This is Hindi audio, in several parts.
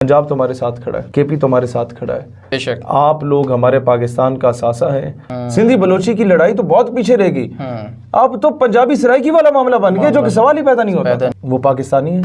पंजाब तुम्हारे साथ खड़ा है, केपी तुम्हारे साथ खड़ा है, बेशक आप लोग हमारे पाकिस्तान का सासा है। सिंधी बलोची की लड़ाई तो बहुत पीछे रहेगी। अब तो पंजाबी सराइकी वाला मामला बन गया, जो कि सवाल ही पैदा नहीं होता। वो पाकिस्तानी है,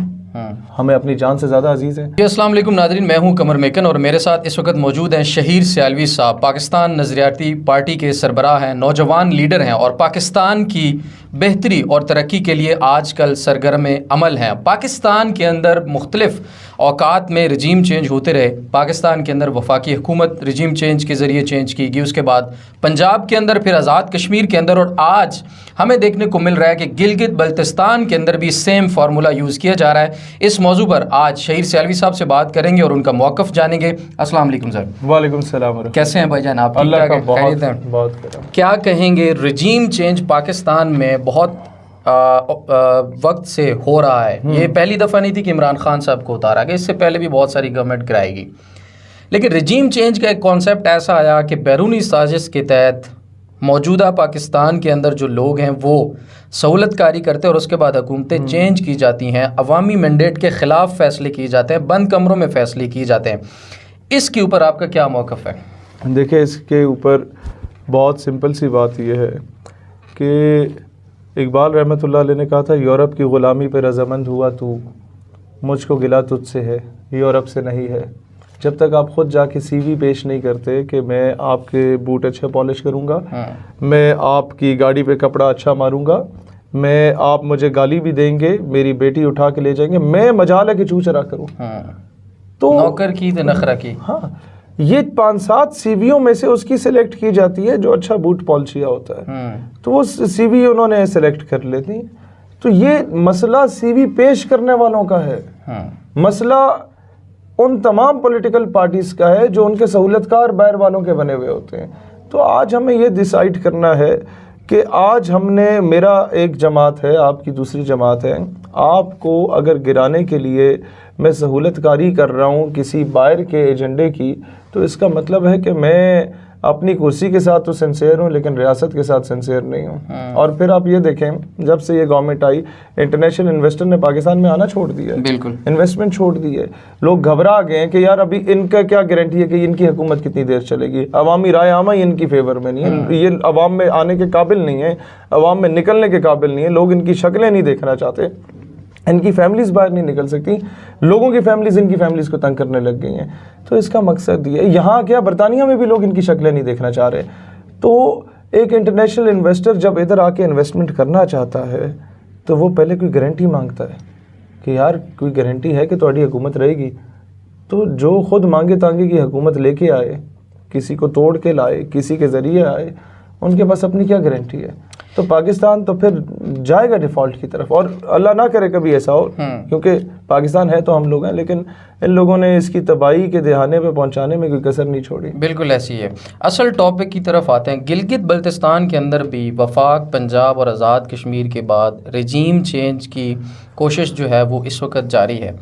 हमें अपनी जान से ज्यादा अजीज है। अस्सलाम वालेकुम नादरीन, मैं हूं कमर मेकन और मेरे साथ इस वक्त मौजूद हैं शहीर सियालवी साहब। पाकिस्तान नज़रियाती पार्टी के सरबराह हैं, नौजवान लीडर हैं और पाकिस्तान की बेहतरी और तरक्की के लिए आजकल सरगर्म अमल हैं। पाकिस्तान के अंदर मुख्तलिफ औकात में रजीम चेंज होते रहे। पाकिस्तान के अंदर वफाकी हुकूमत रजीम चेंज के ज़रिए चेंज की गई, उसके बाद पंजाब के अंदर, फिर आज़ाद कश्मीर के अंदर, और आज हमें देखने को मिल रहा है कि गिलगित बल्तिस्तान के अंदर भी सेम फार्मूला यूज़ किया जा रहा है। इस मौजू पर आज शहीर सियालवी साहब से बात करेंगे और उनका मौक़िफ़ जानेंगे। अस्सलाम वालेकुम सर। वालेकुम सलाम। कैसे हैं भाईजान आप? अल्लाह का बहुत क्या कहेंगे, रजीम चेंज पाकिस्तान में बहुत वक्त से हो रहा है। ये पहली दफ़ा नहीं थी कि इमरान खान साहब को उतारा गया, इससे पहले भी बहुत सारी गवर्नमेंट कराएगी, लेकिन रजीम चेंज का एक कॉन्सेप्ट ऐसा आया कि बैरूनी साजिश के तहत मौजूदा पाकिस्तान के अंदर जो लोग हैं वो सहूलतकारी करते हैं और उसके बाद हुकूमतें चेंज की जाती हैं, अवामी मैंडेट के ख़िलाफ़ फ़ैसले किए जाते हैं, बंद कमरों में फ़ैसले किए जाते हैं। इसके ऊपर आपका क्या मौक़िफ़ है? देखिए, इसके ऊपर बहुत सिंपल सी बात यह है कि इकबाल रहमतुल्लाह अलैह ने कहा था, यूरोप की ग़ुलामी पे रज़ामंद हुआ तू, मुझको गिला तुझसे है, यूरोप से नहीं है। जब तक आप ख़ुद जाके सीवी पेश नहीं करते कि मैं आपके बूट अच्छे पॉलिश करूँगा, मैं आपकी गाड़ी पे कपड़ा अच्छा मारूँगा, मैं आप मुझे गाली भी देंगे, मेरी बेटी उठा के ले जाएंगे, मैं मजाल है कि चू चरा करूँ, तो नौकर की तो नखरा की। हाँ, ये 5-7 सीवियों में से उसकी सिलेक्ट की जाती है जो अच्छा बूट पॉलिशिया होता है, तो वो सीवी उन्होंने सिलेक्ट कर लेती। तो ये मसला सीवी पेश करने वालों का है, मसला उन तमाम पॉलिटिकल पार्टीज़ का है जो उनके सहूलतकार बाहर वालों के बने हुए होते हैं। तो आज हमें ये डिसाइड करना है कि आज हमने, मेरा एक जमात है, आपकी दूसरी जमात है, आपको अगर गिराने के लिए मैं सहूलतकारी कर रहा हूँ किसी बाहर के एजेंडे की, तो इसका मतलब है कि मैं अपनी कुर्सी के साथ तो सिंसियर हूँ लेकिन रियासत के साथ सिंसियर नहीं हूँ। और फिर आप ये देखें, जब से ये गवर्नमेंट आई, इंटरनेशनल इन्वेस्टर ने पाकिस्तान में आना छोड़ दिया, बिल्कुल इन्वेस्टमेंट छोड़ दी है। लोग घबरा गए हैं कि यार अभी इनका क्या गारंटी है कि इनकी हुकूमत कितनी देर चलेगी। अवामी राय आमा इनकी फेवर में नहीं है, ये अवाम में आने के काबिल नहीं है, अवाम में निकलने के काबिल नहीं है, लोग इनकी शक्लें नहीं देखना चाहते, इनकी फैमिलीज़ बाहर नहीं निकल सकती, लोगों की फैमिलीज़ इनकी फैमिलीज़ को तंग करने लग गई हैं। तो इसका मकसद ये, यहाँ क्या बरतानिया में भी लोग इनकी शक्लें नहीं देखना चाह रहे। तो एक इंटरनेशनल इन्वेस्टर जब इधर आके इन्वेस्टमेंट करना चाहता है तो वो पहले कोई गारंटी मांगता है कि यार कोई गारंटी है कि तुम्हारी हुकूमत रहेगी। तो जो खुद मांगे तांगे की हुकूमत लेके आए, किसी को तोड़ के लाए, किसी के ज़रिए आए, उनके पास अपनी क्या गारंटी है? तो पाकिस्तान तो फिर जाएगा डिफ़ॉल्ट की तरफ, और अल्लाह ना करे कभी ऐसा हो, क्योंकि पाकिस्तान है तो हम लोग हैं, लेकिन इन लोगों ने इसकी तबाही के दहाने पे पहुंचाने में कोई कसर नहीं छोड़ी। बिल्कुल ऐसी है। असल टॉपिक की तरफ आते हैं। गिलगित बल्तिस्तान के अंदर भी वफाक, पंजाब और आज़ाद कश्मीर के बाद रजीम चेंज की कोशिश जो है वो इस वक्त जारी है,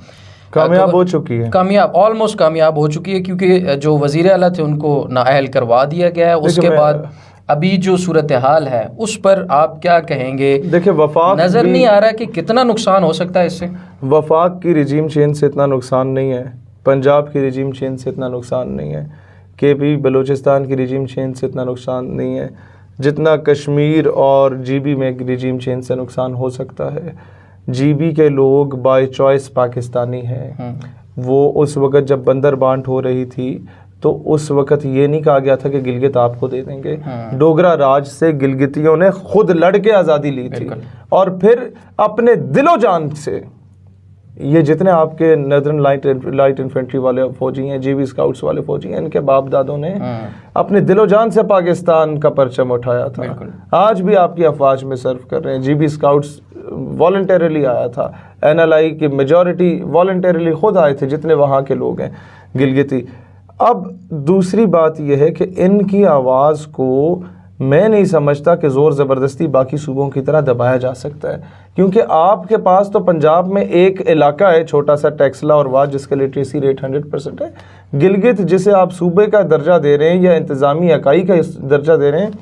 कामयाब हो चुकी है, ऑलमोस्ट कामयाब हो चुकी है, क्योंकि जो वज़ीर आला थे उनको नाअहल करवा दिया गया है। उसके बाद अभी जो सूरत हाल है उस पर आप क्या कहेंगे? देखिए, वफाक नज़र नहीं आ रहा कि कितना नुकसान हो सकता है इससे। वफाक की रजीम चेंज से इतना नुकसान नहीं है, पंजाब की रजीम चेंज से इतना नुकसान नहीं है, केपी बलूचिस्तान की रजीम चेंज से इतना नुकसान नहीं है जितना कश्मीर और जीबी में रजीम चेंज से नुकसान हो सकता है। जीबी के लोग बाय चॉइस पाकिस्तानी हैं। वो उस वक़्त जब बंदर बांट हो रही थी तो उस वक़्त ये नहीं कहा गया था कि गिलगित आपको दे देंगे। डोगरा राज से गिलगितियों ने खुद लड़ के आज़ादी ली थी, और फिर अपने दिलो जान से, ये जितने आपके नदरन लाइट इन्फेंट्री वाले फौजी हैं, जीबी स्काउट्स वाले फौजी हैं, इनके बाप दादों ने अपने दिलो जान से पाकिस्तान का परचम उठाया था। आज भी आपकी अफवाज में सर्व कर रहे हैं। जीबी स्काउट्स वॉलंटरली आया था, NLI की मेजॉरिटी वॉलंटरली खुद आए थे जितने वहाँ के लोग हैं गिलगिती। अब दूसरी बात यह है कि इनकी आवाज़ को मैं नहीं समझता कि ज़ोर ज़बरदस्ती बाकी सूबों की तरह दबाया जा सकता है, क्योंकि आपके पास तो पंजाब में एक इलाका है छोटा सा, टैक्सला और वाद, जिसका लिटरेसी रेट 100% है। गिलगित जिसे आप सूबे का दर्जा दे रहे हैं या इंतज़ामी इकाई का दर्जा दे रहे हैं,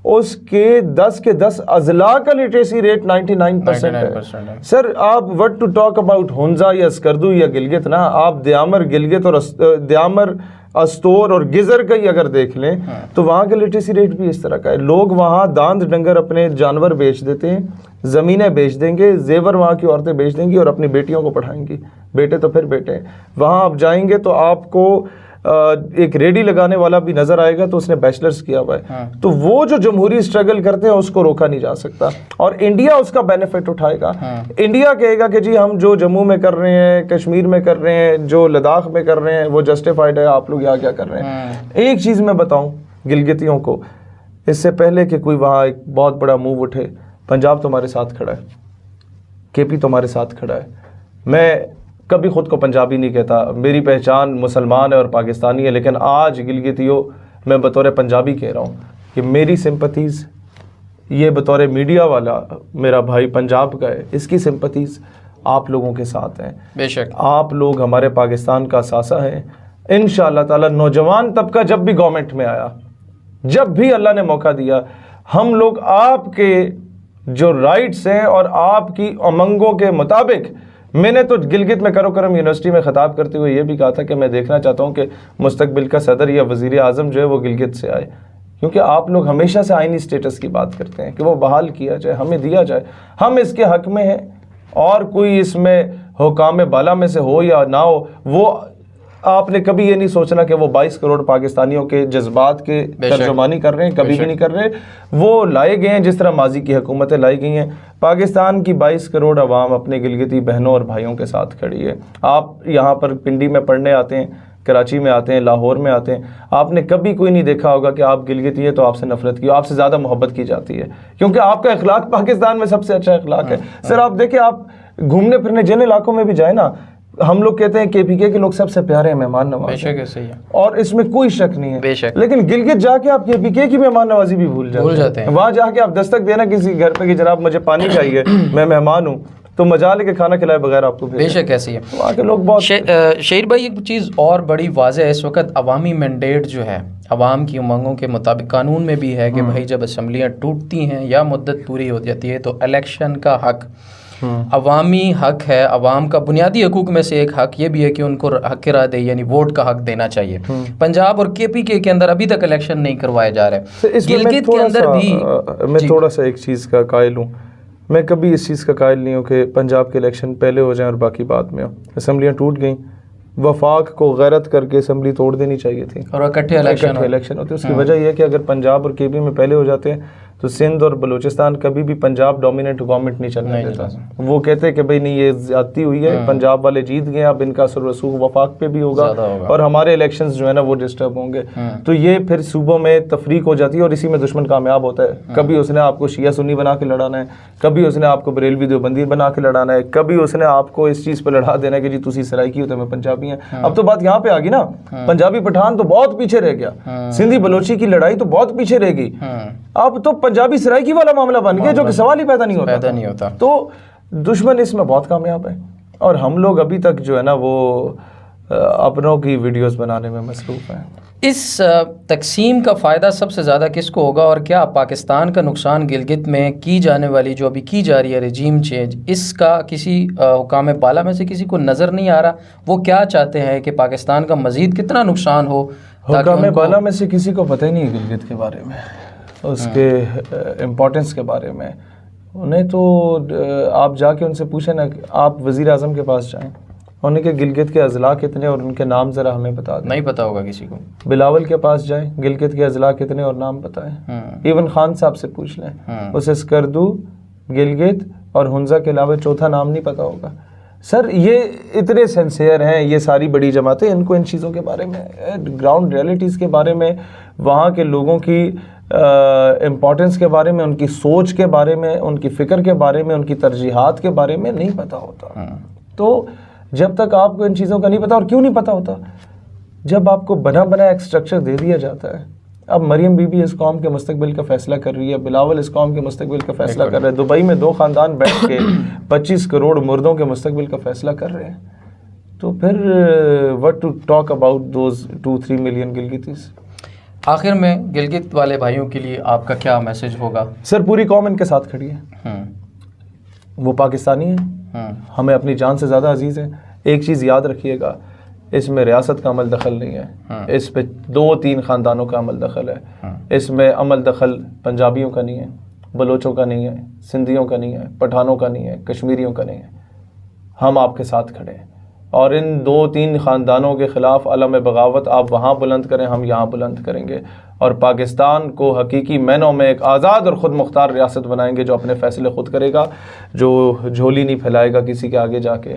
उसके 10 के 10 अजला का लिटरेसी रेट 99% है। सर आप what to talk about Hunza या स्कर्दू या गिलगित ना, आप द्यामर, गिलगित और द्यामर, अस्तोर और गिजर का ही अगर देख लें तो वहाँ का लिटरेसी रेट भी इस तरह का है। लोग वहाँ दांत डंगर अपने जानवर बेच देते हैं, ज़मीनें बेच देंगे, जेवर वहाँ की औरतें बेच देंगी और अपनी बेटियों को पढ़ाएंगी। बेटे तो फिर बेटे हैं। वहाँ आप जाएंगे तो आपको एक रेडी लगाने वाला भी नजर आएगा तो उसने बैचलर्स किया हुआ है। तो वो जो जमहूरी स्ट्रगल करते हैं उसको रोका नहीं जा सकता और इंडिया उसका बेनिफिट उठाएगा। इंडिया कहेगा कि जी हम जो जम्मू में कर रहे हैं, कश्मीर में कर रहे हैं, जो लद्दाख में कर रहे हैं वो जस्टिफाइड है, आप लोग यहाँ क्या कर रहे हैं। एक चीज़ मैं बताऊँ गिलगितियों को, इससे पहले कि कोई वहाँ एक बहुत बड़ा मूव उठे, पंजाब तुम्हारे साथ खड़ा है, केपी तुम्हारे साथ खड़ा है। मैं कभी ख़ुद को पंजाबी नहीं कहता, मेरी पहचान मुसलमान है और पाकिस्तानी है, लेकिन आज गिलगितियों मैं बतौर पंजाबी कह रहा हूँ कि मेरी सिंपथीज़, ये बतौर मीडिया वाला मेरा भाई पंजाब का है, इसकी सिंपथीज़ आप लोगों के साथ हैं। बेशक आप लोग हमारे पाकिस्तान का सासा हैं। इंशाअल्लाह ताला नौजवान तबका जब भी गवर्नमेंट में आया, जब भी अल्लाह ने मौका दिया, हम लोग आपके जो राइट्स हैं और आपकी उमंगों के मुताबिक, मैंने तो गिलगित में करोकरम यूनिवर्सिटी में ख़ताब करते हुए ये भी कहा था कि मैं देखना चाहता हूँ कि मुस्तकबिल का सदर या वज़ीर आज़म जो है वो गिलगित से आए, क्योंकि आप लोग हमेशा से आइनी स्टेटस की बात करते हैं कि वो बहाल किया जाए, हमें दिया जाए, हम इसके हक़ में हैं। और कोई इसमें हुकाम बाला में से हो या ना हो, वो आपने कभी ये नहीं सोचना कि वो 22 करोड़ पाकिस्तानियों के जज्बात के तर्जुमानी कर रहे हैं, कभी भी नहीं कर रहे। वो लाए गए हैं जिस तरह माजी की हुकूमतें लाई गई हैं। पाकिस्तान की 22 करोड़ अवाम अपने गिलगिती बहनों और भाइयों के साथ खड़ी है। आप यहाँ पर पिंडी में पढ़ने आते हैं, कराची में आते हैं, लाहौर में आते हैं, आपने कभी कोई नहीं देखा होगा कि आप गिलगिती है तो आपसे नफरत की, आपसे ज़्यादा मोहब्बत की जाती है, क्योंकि आपका अखलाक पाकिस्तान में सबसे अच्छा अखलाक है। सर आप देखिए, आप घूमने फिरने जिन इलाकों में भी जाए ना, हम लोग कहते हैं केपीके के लोग सबसे प्यारे हैं, मेहमान नवाज है, और इसमें कोई शक नहीं है। लेकिन गिलगित जाके आप केपीके की मेहमान नवाजी भी भूल जाते हैं। वहाँ जाके आप दस्तक देना किसी घर पे कि जनाब मुझे पानी चाहिए, मैं मेहमान हूँ, तो मजा लेके खाना खिलाए बगैर आपको बेशक ऐसी है। वहाँ के लोग बहुत शेर भाई, एक चीज़ और बड़ी वाज़ेह है इस वक्त, अवामी मैंडेट जो है अवाम की उमंगों के मुताबिक कानून में भी है कि भाई जब असम्बलियाँ टूटती हैं या मुद्दत पूरी हो जाती है तो इलेक्शन का हक अवामी हक है। अवाम का बुनियादी हकूक में से एक हक ये भी है कि उनको हक राय दे, यानी वोट का हक देना चाहिए। पंजाब और केपीके के अंदर अभी तक इलेक्शन नहीं करवाए जा रहे। गिलगित के अंदर भी मैं थोड़ा सा एक चीज़ का कायल हूँ, मैं कभी इस चीज़ का कायल नहीं हूँ कि पंजाब के इलेक्शन पहले हो जाएं और बाकी बाद में हो। असम्बलियाँ टूट गई, वफाक को गैरत करके असम्बली तोड़ देनी चाहिए थी और इकट्ठे इलेक्शन होते। उसकी वजह यह है कि अगर पंजाब और केपी में पहले हो जाते हैं तो सिंध और बलूचिस्तान कभी भी पंजाब डोमिनेट गवर्नमेंट नहीं चलने देता। वो कहते हैं कि भाई नहीं, ये ज्यादती हुई है, पंजाब वाले जीत गए, अब इनका असर रसूख वफाक पे भी होगा और हमारे इलेक्शंस जो है ना वो डिस्टर्ब होंगे। तो ये फिर सूबों में तफरीक हो जाती है और इसी में दुश्मन कामयाब होता है। कभी उसने आपको शिया सुन्नी बना के लड़ाना है, कभी उसने आपको बरेलवी देवबंदी बना के लड़ाना है, कभी उसने आपको इस चीज़ पर लड़ा देना है कि जी तुसी सराइकी हो तो मैं पंजाबी हैं। अब तो बात यहाँ पे आ गई ना, पंजाबी पठान तो बहुत पीछे रह गया, सिंधी बलोची की लड़ाई तो बहुत पीछे रह गई, अब तो पंजाबी सराइकी वाला मामला बन गया जो कि सवाल ही पैदा नहीं होता। तो दुश्मन इसमें बहुत कामयाब है और हम लोग अभी तक जो है ना वो अपनों की वीडियोस बनाने में मसरूफ हैं। इस तकसीम का फ़ायदा सबसे ज़्यादा किसको होगा और क्या पाकिस्तान का नुकसान गिलगित में की जाने वाली जो अभी की जा रही है रजीम चेंज, इसका किसी हुकाम बाला में से किसी को नज़र नहीं आ रहा? वो क्या चाहते हैं कि पाकिस्तान का मज़ीद कितना नुकसान हो? हुकाम बाला में से किसी को पता ही नहीं है गिलगित के बारे में, उसके इम्पोर्टेंस के बारे में। उन्हें तो आप जाके उनसे पूछें ना, आप वज़ीर आज़म के पास जाएं, उन्हें के गिलगित के अजला कितने और उनके नाम ज़रा हमें बता दें। नहीं पता होगा किसी को। बिलावल के पास जाएं, गिलगित के अजला कितने और नाम बताएं। इवन खान साहब से पूछ लें, उसे स्कर्दू, गिलगित और हुंजा के अलावा चौथा नाम नहीं पता होगा। सर ये इतने सिंसियर हैं ये सारी बड़ी जमातें, इनको इन चीज़ों के बारे में, ग्राउंड रियलिटीज़ के बारे में, वहाँ के लोगों की इम्पोर्टेंस के बारे में, उनकी सोच के बारे में, उनकी फ़िक्र के बारे में, उनकी तरजीहात के बारे में नहीं पता होता। तो जब तक आपको इन चीज़ों का नहीं पता, और क्यों नहीं पता होता, जब आपको बना बनाया एक स्ट्रक्चर दे दिया जाता है। अब मरियम बीबी इस कौम के मुस्तकबिल का फ़ैसला कर रही है, बिलावल इस कौम के मुस्तकबिल का फ़ैसला कर रहे हैं, दुबई में 2 ख़ानदान बैठ के 25 करोड़ मुर्दों के मुस्तकबिल का फ़ैसला कर रहे हैं, तो फिर what to talk about those 2-3 million Gilgitis. आखिर में गिलगित वाले भाइयों के लिए आपका क्या मैसेज होगा? सर पूरी कौम इनके साथ खड़ी है, वो पाकिस्तानी है, हमें अपनी जान से ज़्यादा अजीज़ है। एक चीज़ याद रखिएगा, इसमें रियासत का अमल दखल नहीं है, इस पे 2-3 ख़ानदानों का अमल दखल है। इसमें अमल दखल पंजाबियों का नहीं है, बलोचों का नहीं है, सिंधियों का नहीं है, पठानों का नहीं है, कश्मीरियों का नहीं है। हम आपके साथ खड़े हैं और इन 2-3 ख़ानदानों के ख़िलाफ़ अलम बगावत आप वहाँ बुलंद करें, हम यहाँ बुलंद करेंगे और पाकिस्तान को हकीकी मैनों में एक आज़ाद और ख़ुद मुख्तार रियासत बनाएंगे जो अपने फ़ैसले ख़ुद करेगा, जो झोली नहीं फैलाएगा किसी के आगे जाके,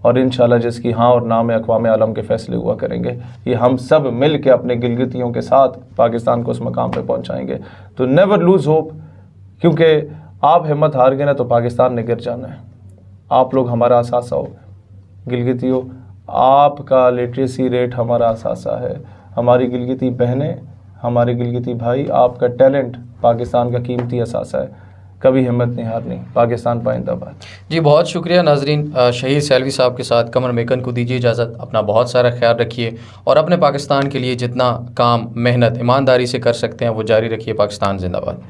और इंशाल्लाह जिसकी हाँ और ना में अक़वाम आलम के फ़ैसले हुआ करेंगे। ये हम सब मिल के अपने गिलगितियों के साथ पाकिस्तान को उस मकाम पे पहुँचाएँगे। तो नेवर लूज़ होप, क्योंकि आप हिम्मत हार गए ना तो पाकिस्तान ने गिर जाना है। आप लोग हमारा असासा हो गिलगितियों, आपका लिटरेसी रेट हमारा असासा है, हमारी गिलगिती बहनें, हमारे गिलगिती भाई, आपका टैलेंट पाकिस्तान का कीमती असासा है। कभी हिम्मत नहीं हारनी, पाकिस्तान पाइंदाबाद। जी बहुत शुक्रिया नाजरीन। शहीर सियालवी साहब के साथ कमर मेकन को दीजिए इजाज़त। अपना बहुत सारा ख्याल रखिए और अपने पाकिस्तान के लिए जितना काम, मेहनत, ईमानदारी से कर सकते हैं वो जारी रखिए। पाकिस्तान जिंदाबाद।